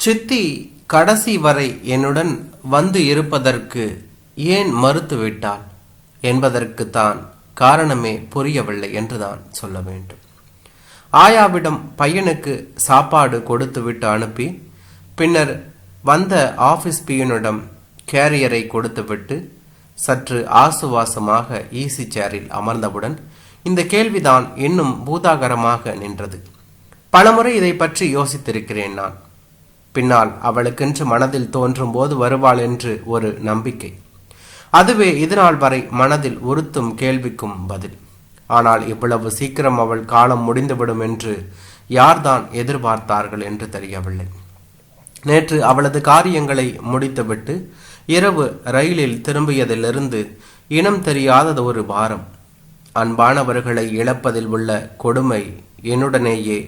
சித்தி கடைசி வரை என்னுடன் வந்து இருப்பதற்கு ஏன் மறுத்துவிட்டாள் என்பதற்குத்தான் காரணமே புரியவில்லை என்றுதான் சொல்ல வேண்டும். ஆயாவிடம் பையனுக்கு சாப்பாடு கொடுத்துவிட்டு அனுப்பி பின்னர் வந்த ஆபீஸ் பியூனிடம் கேரியரை கொடுத்துவிட்டு சற்று ஆசுவாசமாக ஈசி சேரில் அமர்ந்தவுடன் இந்த கேள்விதான் இன்னும் பூதாகரமாக நின்றது. பலமுறை இதை பற்றி யோசித்திருக்கிறேன் நான். பின்னால் அவளுக்கென்று மனதில் தோன்றும் போது வருவாள் என்று ஒரு நம்பிக்கை. அதுவே இதுநாள் வரை மனதில் உறுத்தும் கேள்விக்கும் பதில். ஆனால் இவ்வளவு சீக்கிரம் அவள் காலம் முடிந்துவிடும் என்று யார்தான் எதிர்பார்த்தார்கள் என்று தெரியவில்லை. நேற்று அவளது காரியங்களை முடித்துவிட்டு இரவு ரயிலில் திரும்பியதிலிருந்து இனம் தெரியாதது ஒரு பாரம். அன்பானவர்களை இழப்பதில் உள்ள கொடுமை என்னுடனேயே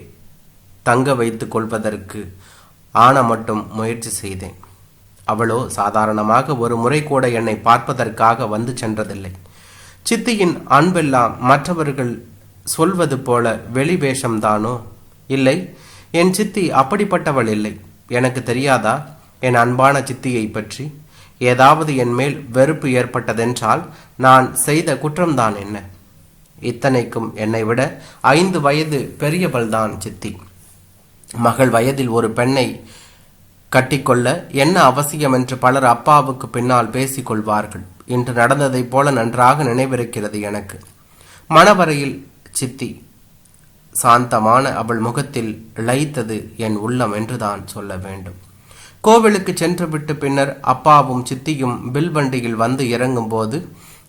தங்க வைத்துக் கொள்வதற்கு ஆன மட்டும் முயற்சி செய்தேன். அவளோ சாதாரணமாக ஒரு முறை கூட என்னை பார்ப்பதற்காக வந்து சென்றதில்லை. சித்தியின் அன்பெல்லாம் மற்றவர்கள் சொல்வது போல வெளி வேஷம்தானோ? இல்லை, என் சித்தி அப்படிப்பட்டவள் இல்லை. எனக்கு தெரியாதா என் அன்பான சித்தியை பற்றி? ஏதாவது என் மேல் வெறுப்பு ஏற்பட்டதென்றால் நான் செய்த குற்றம்தான் என்ன? இத்தனைக்கும் என்னை விட 5 வயது பெரியவள்தான் சித்தி. மகள் வயதில் ஒரு பெண்ணை கட்டிக்கொள்ள என்ன அவசியம் என்று பலர் அப்பாவுக்கு பின்னால் பேசிக் கொள்வார்கள். இன்று நடந்ததைப் போல நன்றாக நினைவிருக்கிறது எனக்கு. மணவரையில் சித்தி சாந்தமான அவள் முகத்தில் லயித்தது என் உள்ளம் என்றுதான் சொல்ல வேண்டும். கோவிலுக்கு சென்றுவிட்டு பின்னர் அப்பாவும் சித்தியும் பில் வண்டியில் வந்து இறங்கும் போது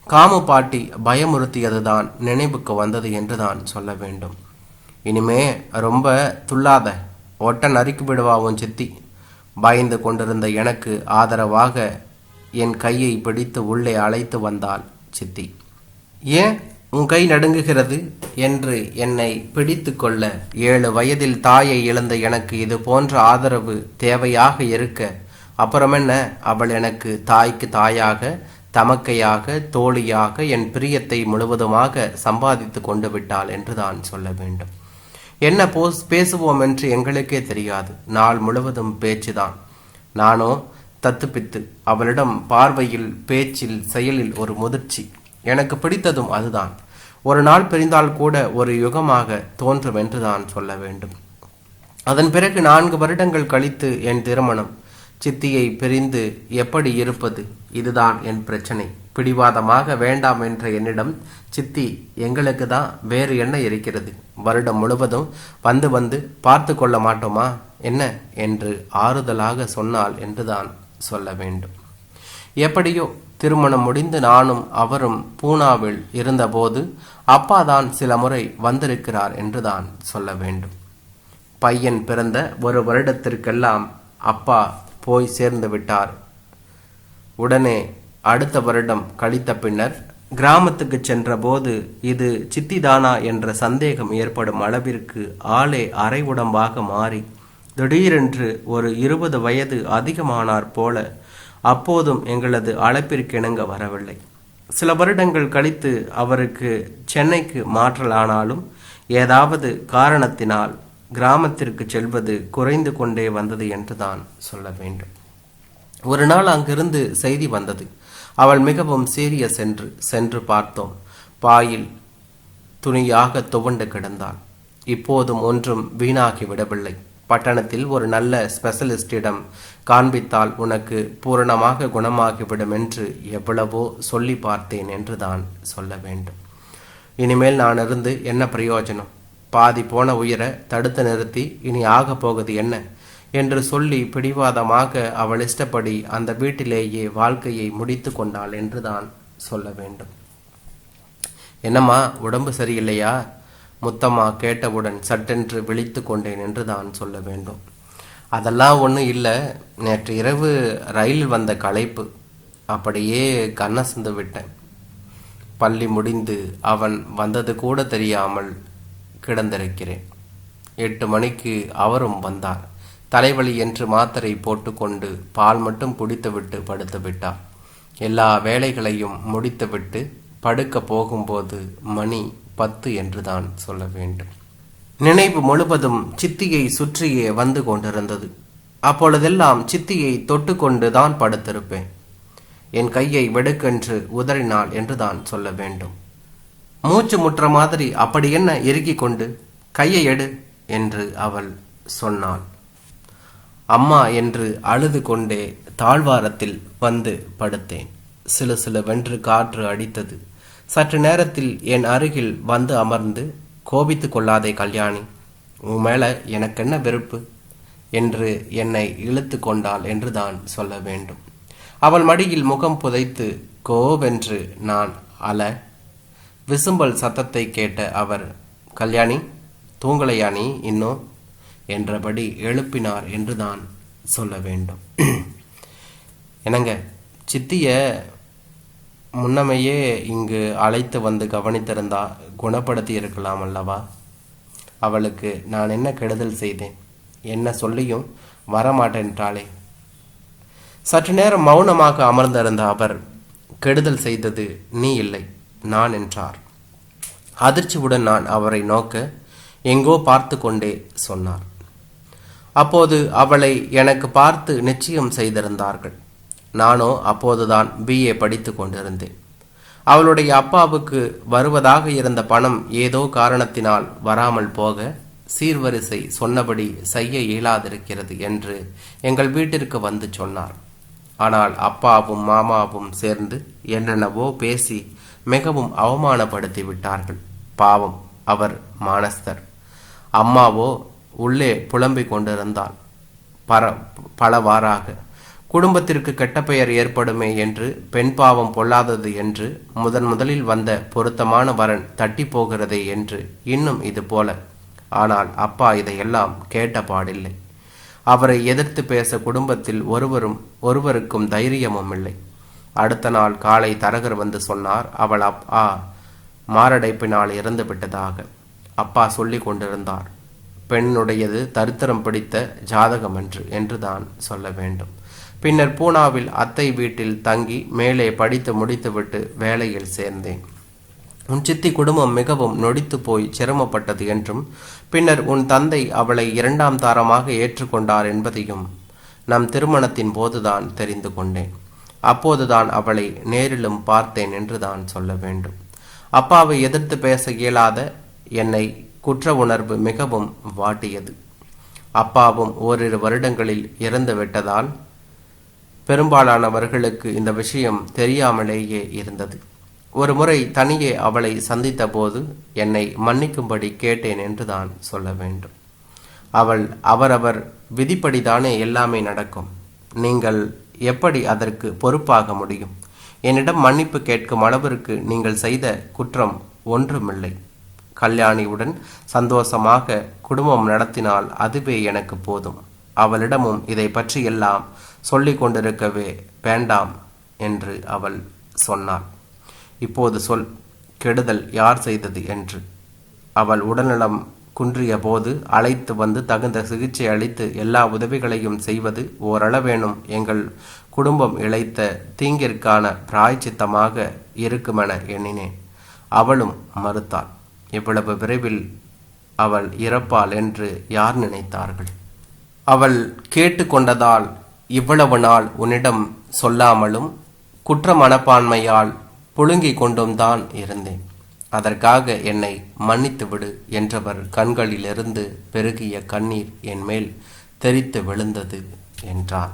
காமு பாட்டி பயமுறுத்தியதுதான் நினைவுக்கு வந்தது என்றுதான் சொல்ல வேண்டும். இனிமே ரொம்ப துள்ளாத, ஒட்ட நறுக்கி விடுவாவும் சித்தி. பயந்து கொண்டிருந்த எனக்கு ஆதரவாக என் கையை பிடித்து உள்ளே அழைத்து வந்தாள் சித்தி. ஏன் உன் கை நடுங்குகிறது என்று என்னை பிடித்து கொள்ள 7 வயதில் தாயை இழந்த எனக்கு இது போன்ற ஆதரவு தேவையாக இருக்க, அப்புறமென்ன அவள் எனக்கு தாய்க்கு தாயாக, தமக்கையாக, தோழியாக என் பிரியத்தை முழுவதுமாக சம்பாதித்து கொண்டு விட்டாள் என்றுதான் சொல்ல வேண்டும். என்ன பேசுவோம் என்று எங்களுக்கே தெரியாது. நாள் முழுவதும் பேச்சுதான். நானோ தத்துப்பித்து. அவளிடம் பார்வையில், பேச்சில், செயலில் ஒரு முதிர்ச்சி. எனக்கு பிடித்ததும் அதுதான். ஒரு நாள் பிரிந்தால் கூட ஒரு யுகமாக தோன்றும் என்றுதான் சொல்ல வேண்டும். அதன் பிறகு 4 வருடங்கள் கழித்து என் திருமணம். சித்தியை பிரிந்து எப்படி இருப்பது? இதுதான் என் பிரச்சனை. பிடிவாதமாக வேண்டாம் என்ற என்னிடம் சித்தி எங்களுக்கு தான் வேறு என்ன இருக்கிறது? வருடம் முழுவதும் வந்து வந்து பார்த்து கொள்ள மாட்டோமா என்ன என்று ஆறுதலாக சொன்னாள் என்றுதான் சொல்ல வேண்டும். எப்படியோ திருமணம் முடிந்து நானும் அவரும் பூனாவில் இருந்தபோது அப்பா தான் சில முறை வந்திருக்கிறார் என்றுதான் சொல்ல வேண்டும். பையன் பிறந்த 1 வருடத்திற்கெல்லாம் அப்பா போய் சேர்ந்து விட்டார். உடனே அடுத்த வருடம் கழித்த பின்னர் கிராமத்துக்கு சென்ற போது இது சித்திதானா என்ற சந்தேகம் ஏற்படும் அளவிற்கு ஆளே அரை உடம்பாக மாறி திடீரென்று ஒரு 20 வயது அதிகமானார் போல அப்போதும் எங்களது அழைப்பிற்கிணங்க வரவில்லை. சில வருடங்கள் கழித்து அவருக்கு சென்னைக்கு மாற்றலானாலும் ஏதாவது காரணத்தினால் கிராமத்திற்கு செல்வது குறைந்து கொண்டே வந்தது என்றுதான் சொல்ல வேண்டும். ஒரு நாள் அங்கிருந்து செய்தி வந்தது. அவள் மிகவும் சீரியஸ் என்று சென்று பார்த்தோம். பாயில் துணியாக துவண்டு கிடந்தாள். இப்போதும் ஒன்றும் வீணாகி விடவில்லை. பட்டணத்தில் ஒரு நல்ல ஸ்பெஷலிஸ்டிடம் காண்பித்தால் உனக்கு பூரணமாக குணமாகிவிடும் என்று எவ்வளவோ சொல்லி பார்த்தேன் என்றுதான் சொல்ல வேண்டும். இனிமேல் நான் இருந்து என்ன பிரயோஜனம்? பாதி போன உயிரை தடுத்து நிறுத்தி இனி ஆக போவது என்ன என்று சொல்லி பிடிவாதமாக அவள் இஷ்டப்படி அந்த வீட்டிலேயே வாழ்க்கையை முடித்து கொண்டாள் என்றுதான் சொல்ல வேண்டும். என்னம்மா, உடம்பு சரியில்லையா? முத்தம்மா கேட்டவுடன் சட்டென்று விழித்து கொண்டேன் என்றுதான் சொல்ல வேண்டும். அதெல்லாம் ஒன்றும் இல்லை, நேற்று இரவு ரயிலில் வந்த களைப்பு, அப்படியே கண்ணசந்து விட்டேன். பள்ளி முடிந்து அவன் வந்தது கூட தெரியாமல் கிடந்திருக்கிறேன். 8 மணிக்கு அவரும் வந்தார். தலைவலி என்று மாத்திரை போட்டுக்கொண்டு பால் மட்டும் குடித்துவிட்டு படுத்து விட்டார். எல்லா வேலைகளையும் முடித்துவிட்டு படுக்க போகும்போது மணி 10 என்றுதான் சொல்ல வேண்டும். நினைவு முழுவதும் சித்தியை சுற்றியே வந்து கொண்டிருந்தது. அப்பொழுதெல்லாம் சித்தியை தொட்டு கொண்டு தான் படுத்திருப்பேன். என் கையை வெடுக்கென்று உதறினாள் என்று தான் சொல்ல வேண்டும். மூச்சு முற்ற மாதிரி அப்படி என்ன இறுக்கிக் கொண்டு, கையை எடு என்று அவள் சொன்னாள். அம்மா என்று அழுது கொண்டே தாழ்வாரத்தில் வந்து படுத்தேன். சிலு சிலுவென்று காற்று அடித்தது. சற்று நேரத்தில் என் அருகில் வந்து அமர்ந்து, கோபித்து கொள்ளாதே கல்யாணி, உன் மேல எனக்கென்ன வெறுப்பு என்று என்னை இழுத்து கொண்டாள் என்று தான் சொல்ல வேண்டும். அவள் மடியில் முகம் புதைத்து கோவென்று நான் அல, விசும்பல் சத்தத்தை கேட்ட அவர், கல்யாணி தூங்கலையா நீ இன்னும் என்றபடி எழுப்பினார் என்று தான் சொல்ல வேண்டும். என்னங்க, சித்திய முன்னமையே இங்கு அழைத்து வந்து கவனித்திருந்தா குணப்படுத்தி இருக்கலாம் அல்லவா? அவளுக்கு நான் என்ன கெடுதல் செய்தேன்? என்ன சொல்லியும் வரமாட்டேன்றாளே. சற்று நேரம் மௌனமாக அமர்ந்திருந்த அவர், கெடுதல் செய்தது நீ இல்லை நான் என்றார். அதிர்ச்சியுடன் நான் அவரை நோக்க, எங்கோ பார்த்து கொண்டே சொன்னார். அப்போது அவளை எனக்கு பார்த்து நிச்சயம் செய்திருந்தார்கள். நானோ அப்போதுதான் BA படித்து கொண்டிருந்தேன். அவளுடைய அப்பாவுக்கு வருவதாக இருந்த பணம் ஏதோ காரணத்தினால் வராமல் போக, சீர்வரிசை சொன்னபடி செய்ய இயலாதிருக்கிறது என்று எங்கள் வீட்டிற்கு வந்து சொன்னார். ஆனால் அப்பாவும் மாமாவும் சேர்ந்து என்னென்னவோ பேசி மிகவும் அவமானப்படுத்தி விட்டார்கள். பாவம், அவர் மானஸ்தர். அம்மாவோ உள்ளே புலம்பிக் கொண்டிருந்தாள் பலவாறாக. குடும்பத்திற்கு கெட்ட பெயர் ஏற்படுமே என்று, பெண் பாவம் பொல்லாதது என்று, முதலில் வந்த பொருத்தமான வரன் தட்டி போகிறதே என்று, இன்னும் இது போல. ஆனால் அப்பா இதையெல்லாம் கேட்ட பாடில்லை. அவரை எதிர்த்து பேச குடும்பத்தில் ஒருவருக்கும் தைரியமும் இல்லை. அடுத்த நாள் காலை தரகர் வந்து சொன்னார், அவள் அப்பா மாரடைப்பினால் இறந்து விட்டதாக. அப்பா சொல்லி கொண்டிருந்தார். பெண்ணுடையது தரித்திரம் பிடித்த ஜாதகம் என்று தான் சொல்ல வேண்டும். பின்னர் பூனாவில் அத்தை வீட்டில் தங்கி மேலே படித்து முடித்துவிட்டு வேலையில் சேர்ந்தேன். உன் சித்தி குடும்பம் மிகவும் நொடித்து போய் சிரமப்பட்டது என்றும், பின்னர் உன் தந்தை அவளை 2ஆம் தாரமாக ஏற்றுக்கொண்டார் என்பதையும் நம் திருமணத்தின் போதுதான் தெரிந்து கொண்டேன். அப்போதுதான் அவளை நேரிலும் பார்த்தேன் என்று தான் சொல்ல வேண்டும். அப்பாவை எதிர்த்து பேச இயலாத என்னை குற்ற உணர்வு மிகவும் வாட்டியது. அப்பாவும் ஓரிரு வருடங்களில் இறந்து விட்டதால் பெரும்பாலானவர்களுக்கு இந்த விஷயம் தெரியாமலேயே இருந்தது. ஒரு முறை தனியே அவளை சந்தித்த போது என்னை மன்னிக்கும்படி கேட்டேன் என்று தான் சொல்ல வேண்டும். அவள், அவரவர் விதிப்படிதானே எல்லாமே நடக்கும், நீங்கள் எப்படி அதற்கு பொறுப்பாக முடியும்? என்னிடம் மன்னிப்பு கேட்கும் அளவிற்கு நீங்கள் செய்த குற்றம் ஒன்றுமில்லை. கல்யாணியுடன் சந்தோஷமாக குடும்பம் நடத்தினால் அதுவே எனக்கு போதும். அவளிடமும் இதை பற்றி எல்லாம் சொல்லிக் கொண்டிருக்கவே வேண்டாம் என்று அவள் சொன்னாள். இப்போது சொல், கெடுதல் யார் செய்தது என்று. அவள் உடல்நலம் குன்றிய போது அழைத்து வந்து தகுந்த சிகிச்சை அளித்து எல்லா உதவிகளையும் செய்வது ஓரளவேனும் எங்கள் குடும்பம் இழைத்த தீங்கிற்கான பிராயச்சித்தமாக இருக்குமென எண்ணினேன். அவளும் மறுத்தாள். இவ்வளவு விரைவில் அவள் இறப்பாள் என்று யார் நினைத்தார்கள்? அவள் கேட்டுக்கொண்டதால் இவ்வளவு நாள் உன்னிடம் சொல்லாமலும் குற்ற மனப்பான்மையால் புழுங்கிக் கொண்டும் தான் இருந்தேன். அதற்காக என்னை மன்னித்து விடு என்றவர் கண்களிலிருந்து பெருகிய கண்ணீர் என் மேல் தெரித்து விழுந்தது என்றான்.